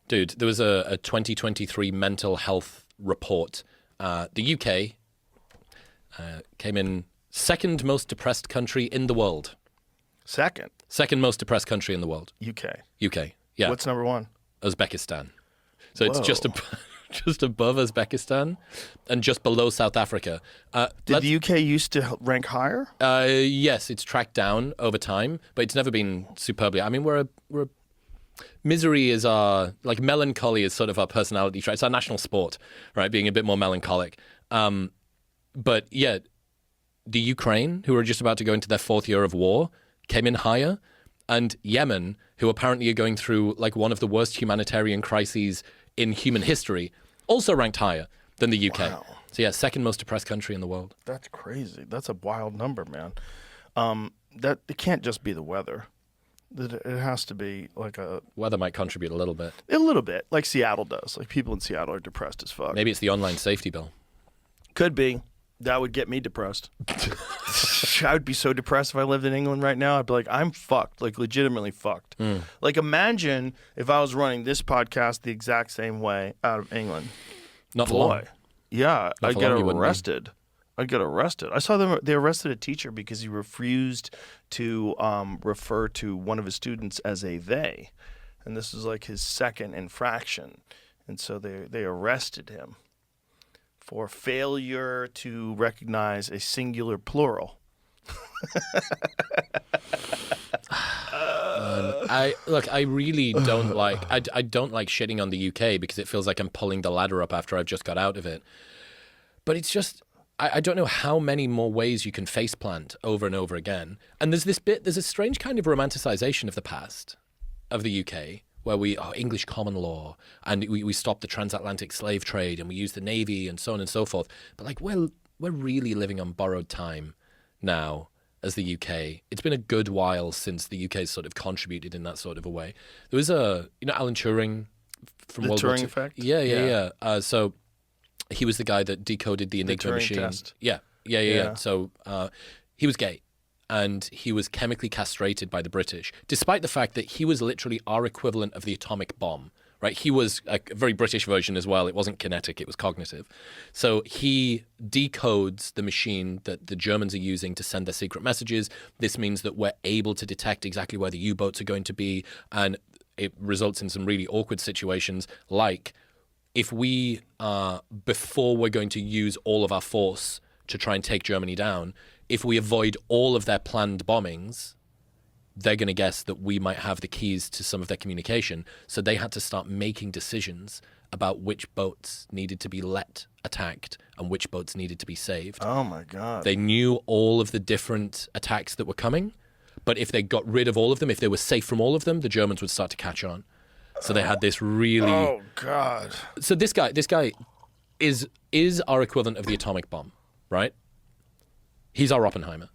Dude, there was a 2023 mental health report. The UK came in second most depressed country in the world. Second most depressed country in the world. UK. Yeah. What's number one? Uzbekistan. So Whoa. it's just above Uzbekistan and just below South Africa. Did the UK used to rank higher? Yes, it's tracked down over time, but it's never been superbly. I mean, misery is melancholy is sort of our personality trait. It's our national sport, right? Being a bit more melancholic. But yeah, the Ukraine, who are just about to go into their fourth year of war, came in higher. And Yemen, who apparently are going through like one of the worst humanitarian crises in human history, also ranked higher than the UK. Wow. So yeah, second most depressed country in the world. That's crazy. That's a wild number, man. That it can't just be the weather. It has to be like Weather might contribute a little bit. A little bit, like Seattle does. Like people in Seattle are depressed as fuck. Maybe it's the online safety bill. Could be. That would get me depressed. I would be so depressed if I lived in England right now. I'd be like, I'm fucked, like legitimately fucked. Like imagine if I was running this podcast the exact same way out of England. Not for long. Yeah, Not I'd for get long, you wouldn't be. arrested. I'd get arrested. I saw they arrested a teacher because he refused to refer to one of his students as a they. And this was like his second infraction. And so they arrested him for failure to recognize a singular plural. I really don't like. I don't like shitting on the UK because it feels like I'm pulling the ladder up after I've just got out of it. But it's just I don't know how many more ways you can faceplant over and over again. And there's a strange kind of romanticization of the past of the UK. Where English common law, and we stopped the transatlantic slave trade, and we used the Navy, and so on and so forth. But like we're really living on borrowed time now as the UK. It's been a good while since the UK's sort of contributed in that sort of a way. There was Alan Turing from The World War Turing II. effect? Yeah. So he was the guy that decoded the Enigma Turing machine. test. Yeah. So he was gay. And he was chemically castrated by the British, despite the fact that he was literally our equivalent of the atomic bomb, right? He was a very British version as well. It wasn't kinetic, it was cognitive. So he decodes the machine that the Germans are using to send their secret messages. This means that we're able to detect exactly where the U-boats are going to be, and it results in some really awkward situations, like if we, before we're going to use all of our force to try and take Germany down, if we avoid all of their planned bombings, they're going to guess that we might have the keys to some of their communication. So they had to start making decisions about which boats needed to be attacked and which boats needed to be saved. Oh my God. They knew all of the different attacks that were coming, but if they got rid of all of them, if they were safe from all of them, the Germans would start to catch on. So they had this really... Oh God. So this guy is our equivalent of the atomic bomb, right? He's our Oppenheimer.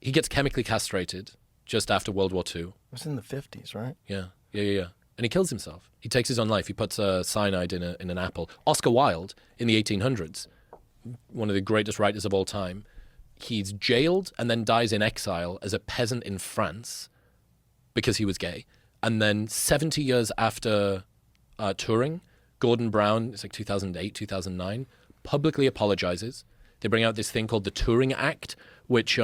He gets chemically castrated just after World War II. It was in the 50s, right? Yeah. And he kills himself. He takes his own life. He puts cyanide in an apple. Oscar Wilde, in the 1800s, one of the greatest writers of all time, he's jailed and then dies in exile as a peasant in France because he was gay. And then 70 years after Turing, Gordon Brown, it's like 2008, 2009, publicly apologizes. They bring out this thing called the Turing Act, which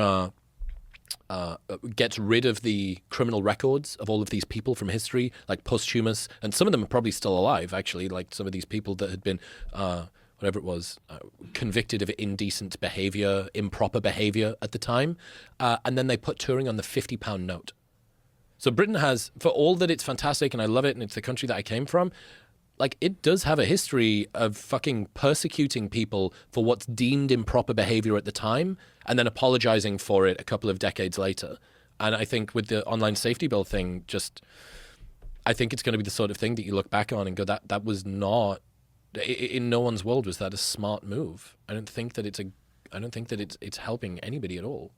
gets rid of the criminal records of all of these people from history, like posthumous, and some of them are probably still alive, actually, like some of these people that had been, whatever it was, convicted of indecent behavior, improper behavior at the time, and then they put Turing on the £50 note. So Britain has, for all that it's fantastic and I love it and it's the country that I came from, like, it does have a history of fucking persecuting people for what's deemed improper behavior at the time and then apologizing for it a couple of decades later. And I think with the online safety bill thing, I think it's going to be the sort of thing that you look back on and go, that was not, in no one's world was that a smart move. I don't think that it's helping anybody at all.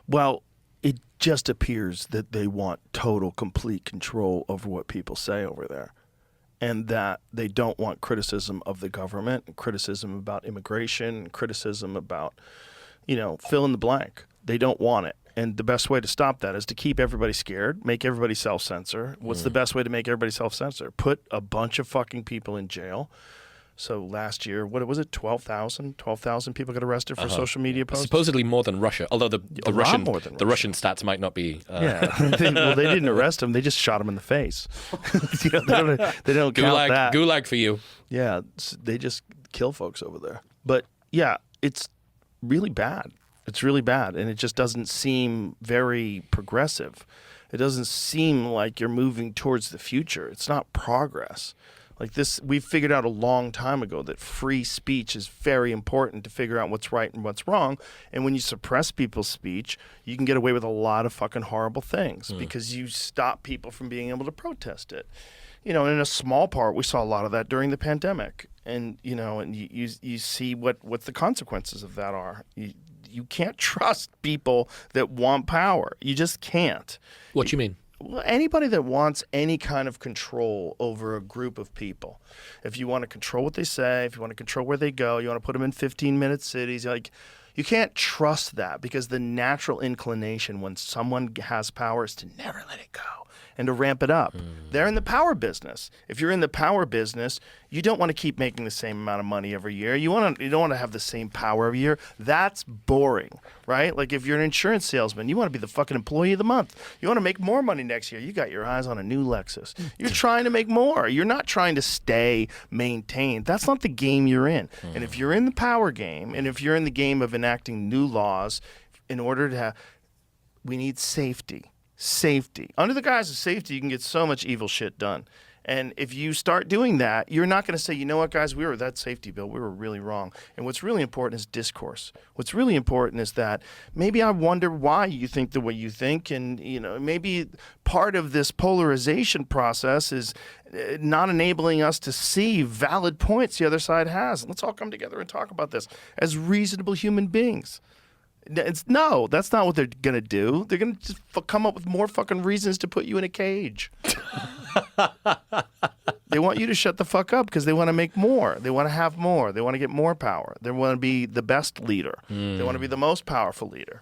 Well, it just appears that they want total, complete control over what people say over there. And that they don't want criticism of the government, and criticism about immigration, and criticism about, fill in the blank. They don't want it. And the best way to stop that is to keep everybody scared, make everybody self-censor. What's the best way to make everybody self-censor? Put a bunch of fucking people in jail. So last year, what was it, 12,000 people got arrested for social media posts? Supposedly more than Russia, although the Russian stats might not be. Yeah, they didn't arrest him; they just shot him in the face. They don't count that. Gulag for you. Yeah, they just kill folks over there. But yeah, it's really bad. It's really bad, and it just doesn't seem very progressive. It doesn't seem like you're moving towards the future. It's not progress. Like this, we figured out a long time ago that free speech is very important to figure out what's right and what's wrong. And when you suppress people's speech, you can get away with a lot of fucking horrible things because you stop people from being able to protest it. You know, in a small part, we saw a lot of that during the pandemic. And, you know, and you see what the consequences of that are. You can't trust people that want power. You just can't. What do you mean? Well, anybody that wants any kind of control over a group of people, if you want to control what they say, if you want to control where they go, you want to put them in 15-minute cities, like you can't trust that because the natural inclination when someone has power is to never let it go and to ramp it up. They're in the power business. If you're in the power business, you don't want to keep making the same amount of money every year. You don't want to have the same power every year. That's boring, right? Like if you're an insurance salesman, you want to be the fucking employee of the month. You want to make more money next year. You got your eyes on a new Lexus. You're trying to make more. You're not trying to stay maintained. That's not the game you're in. And if you're in the power game, and if you're in the game of enacting new laws in order to have, we need safety. Safety. Under the guise of safety, you can get so much evil shit done. And if you start doing that, you're not going to say, you know what, guys, that safety bill, we were really wrong. And what's really important is discourse. What's really important is that maybe I wonder why you think the way you think. And, you know, maybe part of this polarization process is not enabling us to see valid points the other side has. Let's all come together and talk about this as reasonable human beings. No, that's not what they're going to do. They're going to just come up with more fucking reasons to put you in a cage. They want you to shut the fuck up because they want to make more. They want to have more. They want to get more power. They want to be the best leader. They want to be the most powerful leader.